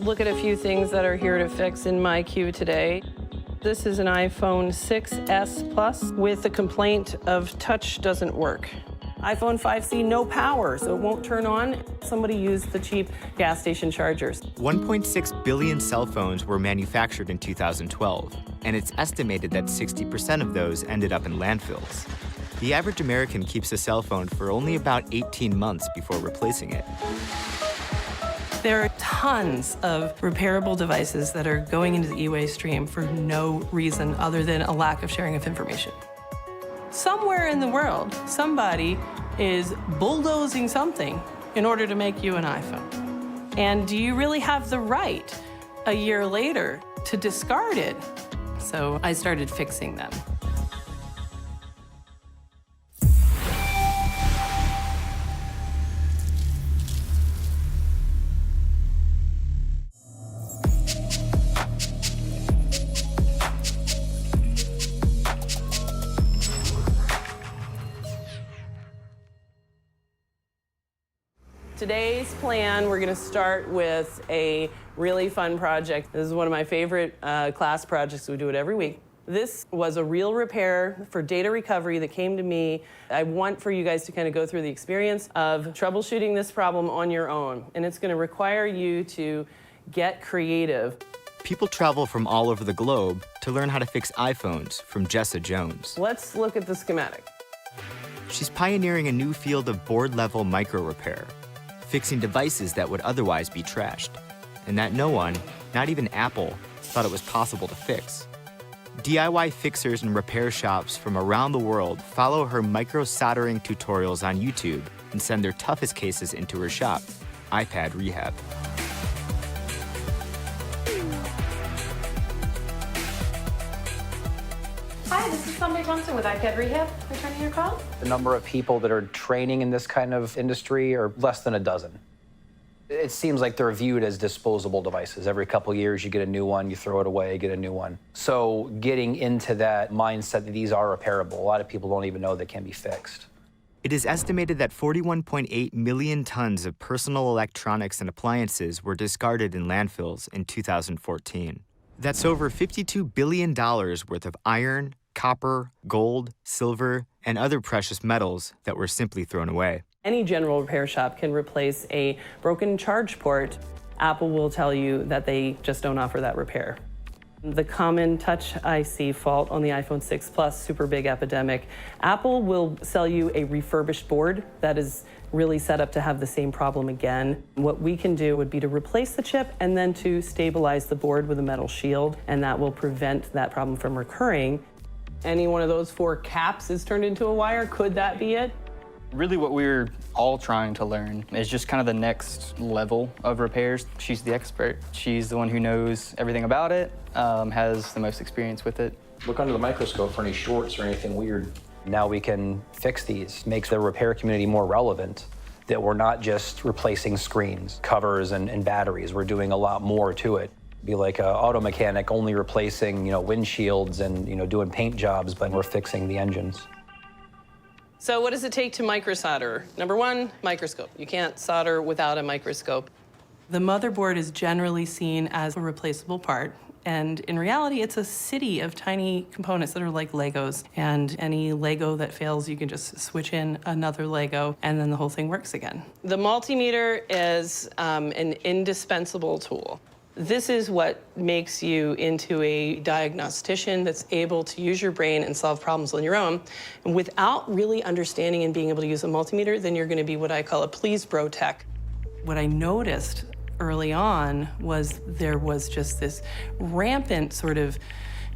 look at a few things that are here to fix in my queue today. This is an iPhone 6s Plus with the complaint of touch doesn't work. iPhone 5C, no power, so it won't turn on. Somebody used the cheap gas station chargers. 1.6 billion cell phones were manufactured in 2012, and it's estimated that 60% of those ended up in landfills. The average American keeps a cell phone for only about 18 months before replacing it. There are tons of repairable devices that are going into the e-waste stream for no reason other than a lack of sharing of information. Somewhere in the world, somebody is bulldozing something in order to make you an iPhone. And do you really have the right, a year later, to discard it? So I started fixing them. Today's plan, we're gonna start with a really fun project. This is one of my favorite class projects. We do it every week. This was a real repair for data recovery that came to me. I want for you guys to kind of go through the experience of troubleshooting this problem on your own. And it's gonna require you to get creative. People travel from all over the globe to learn how to fix iPhones from Jessa Jones. Let's look at the schematic. She's pioneering a new field of board-level micro repair, fixing devices that would otherwise be trashed, and that no one, not even Apple, thought it was possible to fix. DIY fixers and repair shops from around the world follow her micro soldering tutorials on YouTube and send their toughest cases into her shop, iPad Rehab. Hi, this is Sunday Bunsen with iPad Rehab. Returning your call? The number of people that are training in this kind of industry are less than a dozen. It seems like they're viewed as disposable devices. Every couple years you get a new one, you throw it away, get a new one. So getting into that mindset that these are repairable, a lot of people don't even know they can be fixed. It is estimated that 41.8 million tons of personal electronics and appliances were discarded in landfills in 2014. That's over $52 billion worth of iron, copper, gold, silver, and other precious metals that were simply thrown away. Any general repair shop can replace a broken charge port. Apple will tell you that they just don't offer that repair. The common Touch IC fault on the iPhone 6 Plus, super big epidemic. Apple will sell you a refurbished board that is really set up to have the same problem again. What we can do would be to replace the chip and then to stabilize the board with a metal shield, and that will prevent that problem from recurring. Any one of those four caps is turned into a wire. Could that be it? Really what we're all trying to learn is just kind of the next level of repairs. She's the expert. She's the one who knows everything about it, has the most experience with it. Look under the microscope for any shorts or anything weird. Now we can fix these, makes the repair community more relevant, that we're not just replacing screens, covers, and batteries. We're doing a lot more to it. Be like an auto mechanic only replacing, windshields and, doing paint jobs, but we're fixing the engines. So what does it take to microsolder? Number one, microscope. You can't solder without a microscope. The motherboard is generally seen as a replaceable part. And in reality, it's a city of tiny components that are like Legos. And any Lego that fails, you can just switch in another Lego, and then the whole thing works again. The multimeter is an indispensable tool. This is what makes you into a diagnostician that's able to use your brain and solve problems on your own. And without really understanding and being able to use a multimeter, then you're going to be what I call a please bro tech. What I noticed early on was there was just this rampant sort of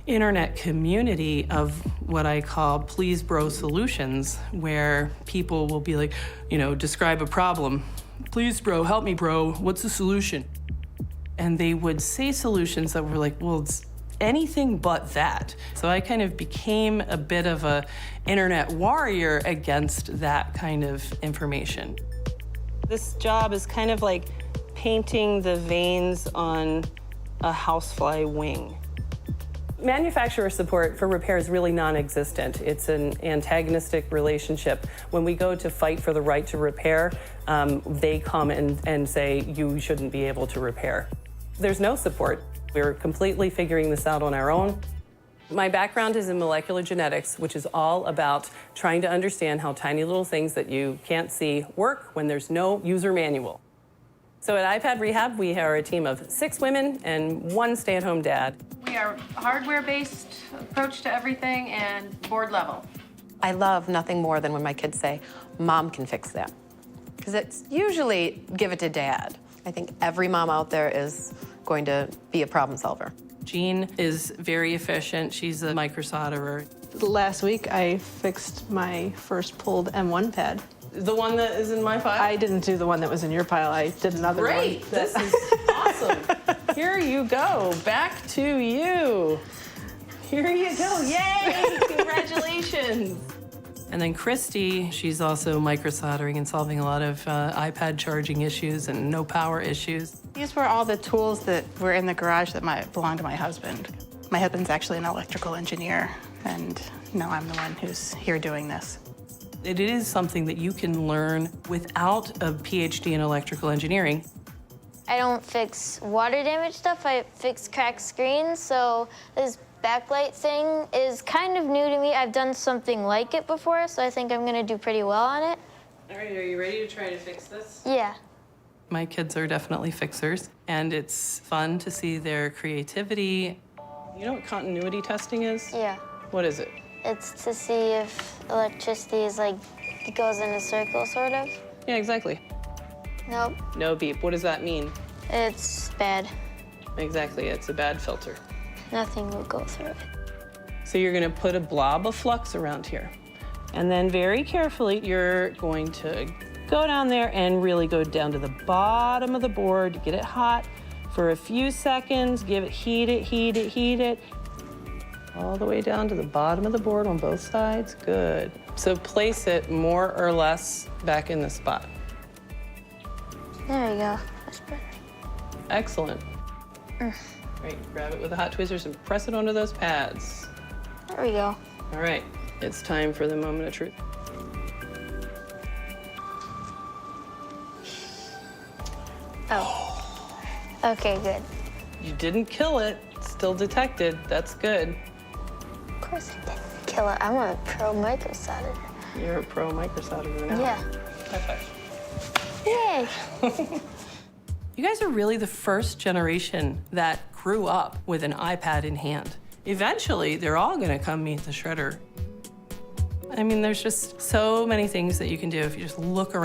internet community of what I call please bro solutions, where people will be like, describe a problem. Please bro, help me bro, what's the solution? And they would say solutions that were like, well, it's anything but that. So I kind of became a bit of a internet warrior against that kind of information. This job is kind of like painting the veins on a housefly wing. Manufacturer support for repair is really non-existent. It's an antagonistic relationship. When we go to fight for the right to repair, they come and say, you shouldn't be able to repair. There's no support. We're completely figuring this out on our own. My background is in molecular genetics, which is all about trying to understand how tiny little things that you can't see work when there's no user manual. So at iPad Rehab, we are a team of 6 women and 1 stay-at-home dad. We are hardware-based approach to everything and board level. I love nothing more than when my kids say, Mom can fix that. Because it's usually give it to Dad. I think every mom out there is going to be a problem solver. Jean is very efficient. She's a microsolderer. Last week, I fixed my first pulled M1 pad. The one that is in my file? I didn't do the one that was in your pile. I did another one. Great, this is awesome. Here you go, back to you. Here you go, yay, congratulations. And then Christy, she's also microsoldering and solving a lot of iPad charging issues and no power issues. These were all the tools that were in the garage that belonged to my husband. My husband's actually an electrical engineer, and now I'm the one who's here doing this. It is something that you can learn without a PhD in electrical engineering. I don't fix water damage stuff, I fix cracked screens, so this backlight thing is kind of new to me. I've done something like it before, so I think I'm gonna do pretty well on it. All right, are you ready to try to fix this? Yeah. My kids are definitely fixers, and it's fun to see their creativity. You know what continuity testing is? Yeah. What is it? It's to see if electricity is like, it goes in a circle, sort of. Yeah, exactly. Nope, No beep. What does that mean? it's bad. Exactly, it's a bad filter. Nothing will go through it. So you're gonna put a blob of flux around here. And then very carefully, you're going to go down there and really go down to the bottom of the board, get it hot for a few seconds, give it, heat it, heat it, heat it. All the way down to the bottom of the board on both sides, good. So place it more or less back in the spot. There we go, that's better. Excellent. Great, grab it with the hot tweezers and press it onto those pads. There we go. All right, it's time for the moment of truth. Oh. Okay, good. You didn't kill it, still detected, that's good. Of course I didn't kill it. I'm a pro microsolder. You're a pro microsolderer now. Yeah. High five. Yay! You guys are really the first generation that grew up with an iPad in hand. Eventually, they're all gonna come meet the shredder. I mean, there's just so many things that you can do if you just look around.